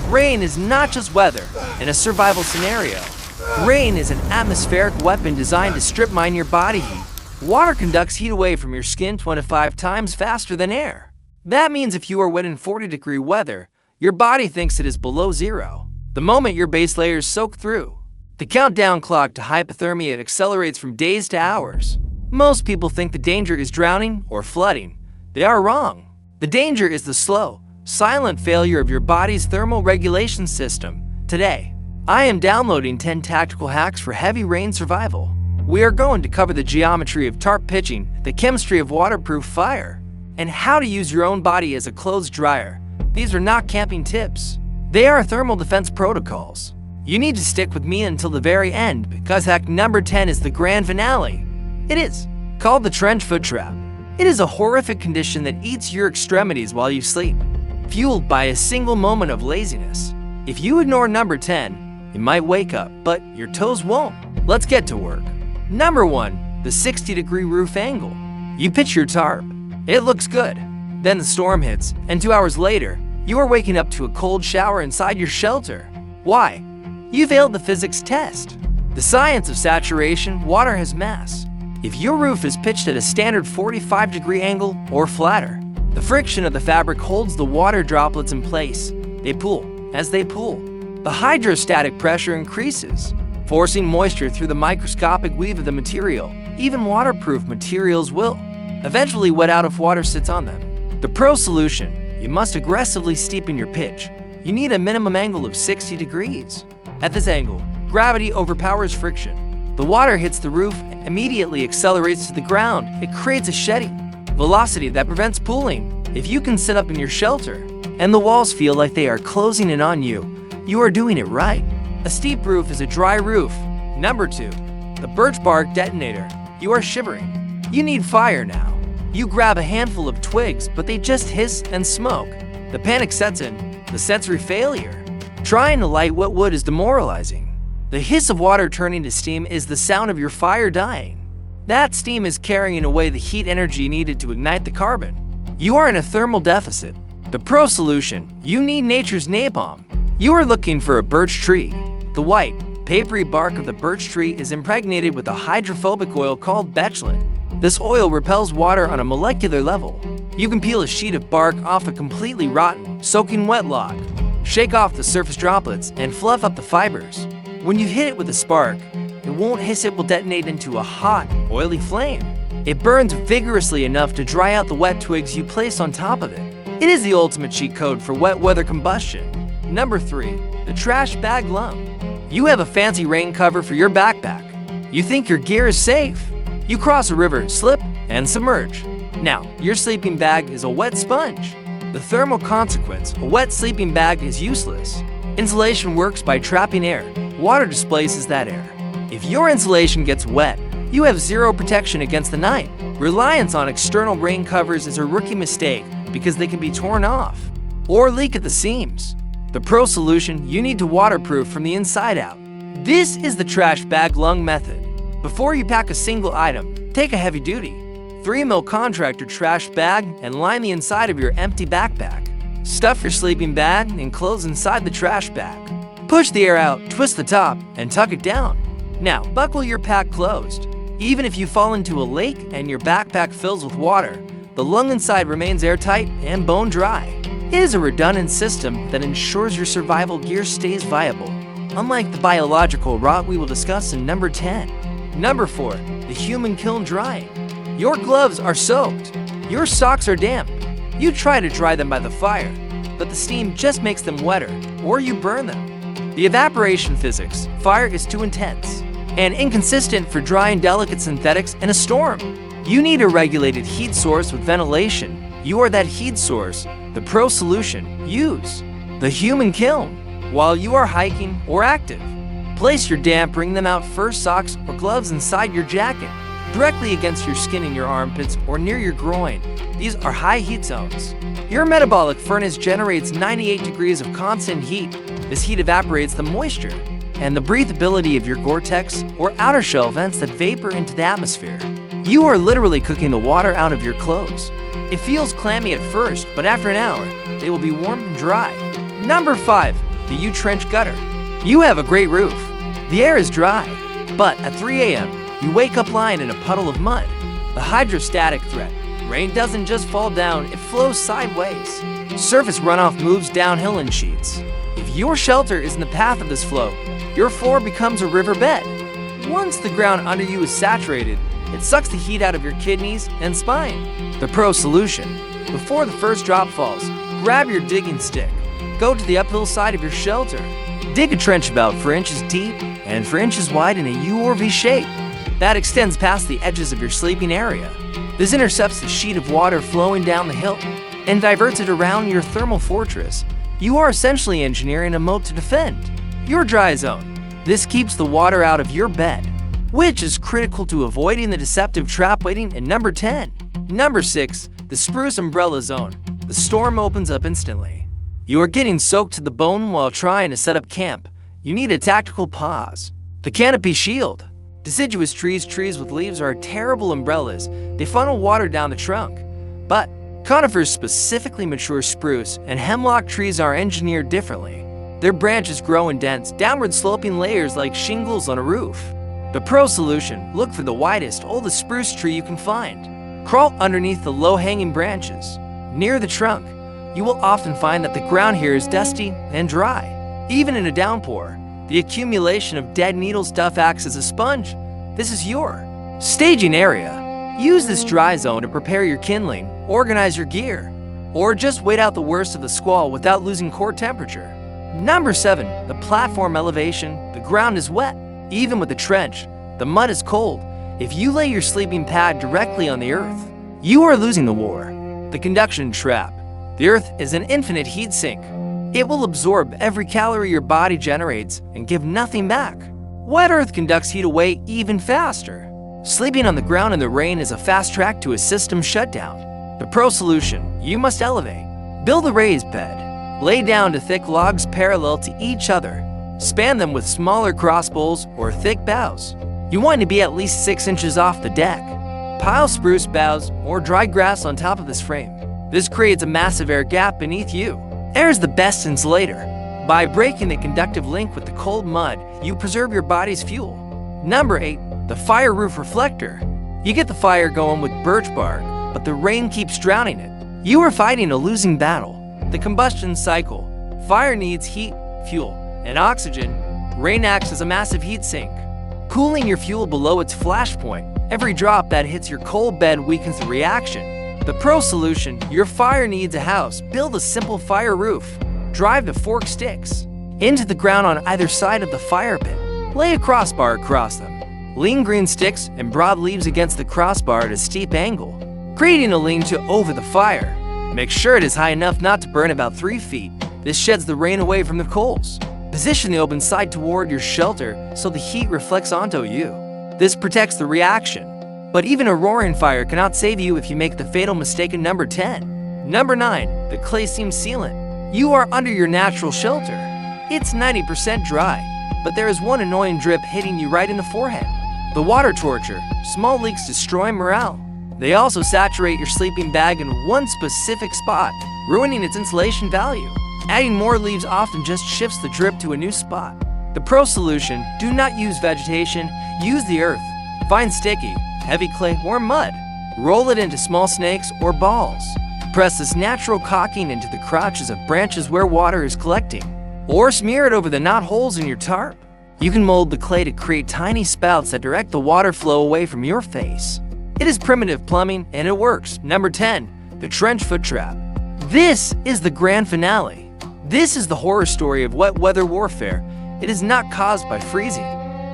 Rain is not just weather in a survival scenario. Rain is an atmospheric weapon designed to strip mine your body heat. Water conducts heat away from your skin 25 times faster than air. That means if you are wet in 40-degree weather, your body thinks it is below zero. The moment your base layers soak through, the countdown clock to hypothermia accelerates from days to hours. Most people think the danger is drowning or flooding. They are wrong. The danger is the slow, silent failure of your body's thermal regulation system. Today, I am downloading 10 tactical hacks for heavy rain survival. We are going to cover the geometry of tarp pitching, the chemistry of waterproof fire, and how to use your own body as a clothes dryer. These are not camping tips. They are thermal defense protocols. You need to stick with me until the very end because hack number 10 is the grand finale. It is called the trench foot trap. It is a horrific condition that eats your extremities while you sleep, fueled by a single moment of laziness. If you ignore number 10, you might wake up, but your toes won't. Let's get to work. Number 1, the 60-degree roof angle. You pitch your tarp. It looks good. Then the storm hits, and 2 hours later, you are waking up to a cold shower inside your shelter. Why? You failed the physics test. The science of saturation, water has mass. If your roof is pitched at a standard 45-degree angle or flatter, the friction of the fabric holds the water droplets in place. They pool. As they pool, the hydrostatic pressure increases, forcing moisture through the microscopic weave of the material. Even waterproof materials will eventually wet out if water sits on them. The pro solution: you must aggressively steepen your pitch. You need a minimum angle of 60 degrees. At this angle, gravity overpowers friction. The water hits the roof and immediately accelerates to the ground. It creates a shedding velocity that prevents pooling. If you can sit up in your shelter and the walls feel like they are closing in on you, you are doing it right. A steep roof is a dry roof. Number 2, the birch bark detonator. You are shivering. You need fire now. You grab a handful of twigs, but they just hiss and smoke. The panic sets in, the sensory failure. Trying to light wet wood is demoralizing. The hiss of water turning to steam is the sound of your fire dying. That steam is carrying away the heat energy needed to ignite the carbon. You are in a thermal deficit. The pro solution: you need nature's napalm. You are looking for a birch tree. The white, papery bark of the birch tree is impregnated with a hydrophobic oil called betchlin. This oil repels water on a molecular level. You can peel a sheet of bark off a completely rotten, soaking wet log. Shake off the surface droplets and fluff up the fibers. When you hit it with a spark, it won't hiss, it will detonate into a hot, oily flame. It burns vigorously enough to dry out the wet twigs you place on top of it. It is the ultimate cheat code for wet weather combustion. Number 3, the trash bag lung. You have a fancy rain cover for your backpack. You think your gear is safe. You cross a river, slip, and submerge. Now, your sleeping bag is a wet sponge. The thermal consequence: a wet sleeping bag is useless. Insulation works by trapping air. Water displaces that air. If your insulation gets wet, you have zero protection against the night. Reliance on external rain covers is a rookie mistake because they can be torn off or leak at the seams. The pro solution: you need to waterproof from the inside out. This is the trash bag lung method. Before you pack a single item, take a heavy-duty 3mm contractor trash bag and line the inside of your empty backpack. Stuff your sleeping bag and clothes inside the trash bag. Push the air out, twist the top, and tuck it down. Now, buckle your pack closed. Even if you fall into a lake and your backpack fills with water, the lung inside remains airtight and bone dry. It is a redundant system that ensures your survival gear stays viable, unlike the biological rot we will discuss in number 10. Number 4, the human kiln drying. Your gloves are soaked. Your socks are damp. You try to dry them by the fire, but the steam just makes them wetter, or you burn them. The evaporation physics: fire is too intense and inconsistent for drying delicate synthetics in a storm. You need a regulated heat source with ventilation. You are that heat source. The pro solution: use the human kiln while you are hiking or active. Place your damp bring them out first socks or gloves inside your jacket, directly against your skin in your armpits or near your groin. These are high heat zones. Your metabolic furnace generates 98 degrees of constant heat. This heat evaporates the moisture and the breathability of your Gore-Tex or outer shell vents that vapor into the atmosphere. You are literally cooking the water out of your clothes. It feels clammy at first, but after an hour, they will be warm and dry. Number 5, the U-trench gutter. You have a great roof. The air is dry, but at 3 a.m., you wake up lying in a puddle of mud. The hydrostatic threat. Rain doesn't just fall down, it flows sideways. Surface runoff moves downhill in sheets. If your shelter is in the path of this flow, your floor becomes a riverbed. Once the ground under you is saturated, it sucks the heat out of your kidneys and spine. The pro solution. Before the first drop falls, grab your digging stick. Go to the uphill side of your shelter. Dig a trench about 4 inches deep and 4 inches wide in a U or V shape. That extends past the edges of your sleeping area. This intercepts the sheet of water flowing down the hill and diverts it around your thermal fortress. You are essentially engineering a moat to defend your dry zone. This keeps the water out of your bed, which is critical to avoiding the deceptive trap waiting in number 10. Number 6, the spruce umbrella zone. The storm opens up instantly. You are getting soaked to the bone while trying to set up camp. You need a tactical pause. The canopy shield. Deciduous trees with leaves are terrible umbrellas. They funnel water down the trunk. But conifers, specifically mature spruce and hemlock trees, are engineered differently. Their branches grow in dense, downward-sloping layers like shingles on a roof. The pro solution: look for the widest, oldest spruce tree you can find. Crawl underneath the low-hanging branches. Near the trunk, you will often find that the ground here is dusty and dry. Even in a downpour, the accumulation of dead needle stuff acts as a sponge. This is your staging area. Use this dry zone to prepare your kindling, organize your gear, or just wait out the worst of the squall without losing core temperature. Number 7, the platform elevation. The ground is wet. Even with the trench, the mud is cold. If you lay your sleeping pad directly on the earth, you are losing the war. The conduction trap. The earth is an infinite heat sink. It will absorb every calorie your body generates and give nothing back. Wet earth conducts heat away even faster. Sleeping on the ground in the rain is a fast track to a system shutdown. The pro solution: you must elevate. Build a raised bed. Lay down to thick logs parallel to each other. Span them with smaller cross bowls or thick boughs. You want to be at least 6 inches off the deck. Pile spruce boughs or dry grass on top of this frame. This creates a massive air gap beneath you. Air is the best insulator. By breaking the conductive link with the cold mud, you preserve your body's fuel. Number 8, the fire roof reflector. You get the fire going with birch bark, but the rain keeps drowning it. You are fighting a losing battle. The combustion cycle. Fire needs heat, fuel, and oxygen. Rain acts as a massive heat sink, cooling your fuel below its flash point. Every drop that hits your coal bed weakens the reaction. The pro solution: your fire needs a house. Build a simple fire roof. Drive the forked sticks into the ground on either side of the fire pit. Lay a crossbar across them. Lean green sticks and broad leaves against the crossbar at a steep angle, creating a lean-to over the fire. Make sure it is high enough not to burn about 3 feet. This sheds the rain away from the coals. Position the open side toward your shelter so the heat reflects onto you. This protects the reaction. But even a roaring fire cannot save you if you make the fatal mistake in number 10. Number 9, the clay seam sealant. You are under your natural shelter. It's 90% dry, but there is one annoying drip hitting you right in the forehead. The water torture. Small leaks destroy morale. They also saturate your sleeping bag in one specific spot, ruining its insulation value. Adding more leaves often just shifts the drip to a new spot. The pro solution: do not use vegetation, use the earth. Find sticky, heavy clay or mud. Roll it into small snakes or balls. Press this natural caulking into the crotches of branches where water is collecting, or smear it over the knot holes in your tarp. You can mold the clay to create tiny spouts that direct the water flow away from your face. It is primitive plumbing and it works. Number 10, the trench foot trap. This is the grand finale. This is the horror story of wet weather warfare. It is not caused by freezing.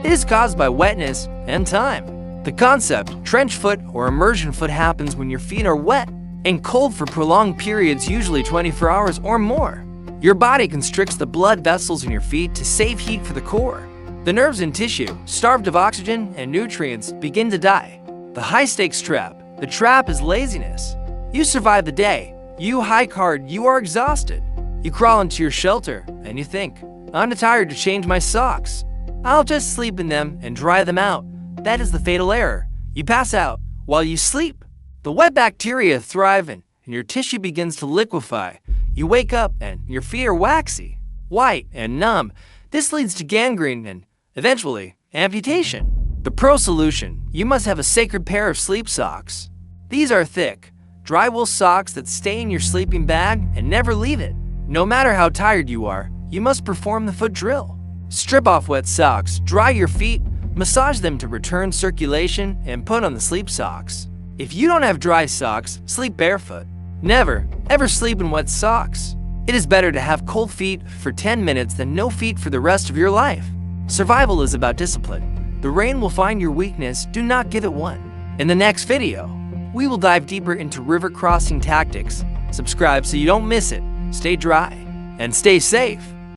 It is caused by wetness and time. The concept, trench foot or immersion foot, happens when your feet are wet and cold for prolonged periods, usually 24 hours or more. Your body constricts the blood vessels in your feet to save heat for the core. The nerves and tissue, starved of oxygen and nutrients, begin to die. The high-stakes trap. The trap is laziness. You survive the day. You hike hard. You are exhausted. You crawl into your shelter and you think, I'm too tired to change my socks. I'll just sleep in them and dry them out. That is the fatal error. You pass out while you sleep. The wet bacteria thrive and your tissue begins to liquefy. You wake up and your feet are waxy. white, and numb. This leads to gangrene and, eventually, amputation. The pro solution: you must have a sacred pair of sleep socks. These are thick, dry wool socks that stay in your sleeping bag and never leave it. No matter how tired you are, you must perform the foot drill. Strip off wet socks, dry your feet, massage them to return circulation, and put on the sleep socks. If you don't have dry socks, sleep barefoot. Never, ever sleep in wet socks. It is better to have cold feet for 10 minutes than no feet for the rest of your life. Survival is about discipline. The rain will find your weakness, do not give it one. In the next video, we will dive deeper into river crossing tactics. Subscribe so you don't miss it. Stay dry and stay safe.